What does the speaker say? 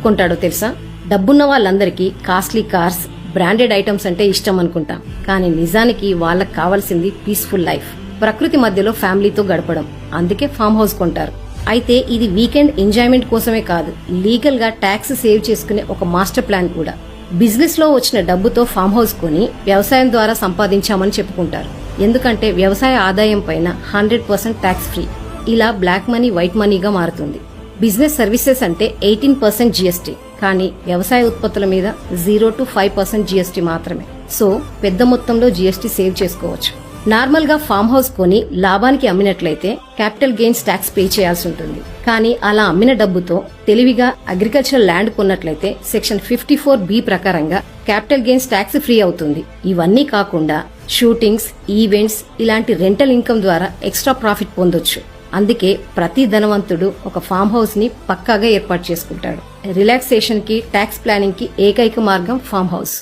కొంటాడో తెలుసా? డబ్బున్న వాళ్ళందరికీ కాస్ట్లీ కార్స్, బ్రాండెడ్ ఐటమ్స్ అంటే ఇష్టం అనుకుంటాం. కానీ నిజానికి వాళ్ళకి కావాల్సింది పీస్ఫుల్ లైఫ్, ప్రకృతి మధ్యలో ఫ్యామిలీతో గడపడం. అందుకే ఫామ్ హౌస్ కొంటారు. అయితే ఇది వీకెండ్ ఎంజాయ్మెంట్ కోసమే కాదు, లీగల్ గా ట్యాక్స్ సేవ్ చేసుకునే ఒక మాస్టర్ ప్లాన్ కూడా. బిజినెస్ లో వచ్చిన డబ్బుతో ఫామ్ హౌస్ కొని వ్యవసాయం ద్వారా సంపాదించామని చెప్పుకుంటారు. ఎందుకంటే వ్యవసాయ ఆదాయం పైన 100% ట్యాక్స్ ఫ్రీ. ఇలా బ్లాక్ మనీ వైట్ మనీగా మారుతుంది. బిజినెస్ సర్వీసెస్ అంటే 18% జీఎస్టీ, కానీ వ్యవసాయ ఉత్పత్తుల మీద 0 to 5% జీఎస్టీ మాత్రమే. సో పెద్ద మొత్తంలో జీఎస్టీ సేవ్ చేసుకోవచ్చు. నార్మల్ గా ఫామ్ హౌస్ కొని లాభానికి అమ్మినట్లయితే క్యాపిటల్ గెయిన్స్ ట్యాక్స్ పే చేయాల్సి ఉంటుంది. కానీ అలా అమ్మిన డబ్బుతో తెలివిగా అగ్రికల్చరల్ ల్యాండ్ కొన్నట్లయితే సెక్షన్ 54B ప్రకారంగా క్యాపిటల్ గెయిన్స్ ట్యాక్స్ ఫ్రీ అవుతుంది. ఇవన్నీ కాకుండా షూటింగ్స్, ఈవెంట్స్ ఇలాంటి రెంటల్ ఇన్కమ్ ద్వారా ఎక్స్ట్రా ప్రాఫిట్ పొందొచ్చు. అందుకే ప్రతి ధనవంతుడు ఒక ఫామ్ హౌస్ ని పక్కాగా ఏర్పాటు చేసుకుంటాడు. రిలాక్సేషన్ కి, ట్యాక్స్ ప్లానింగ్ కి ఏకైక మార్గం ఫామ్ హౌస్.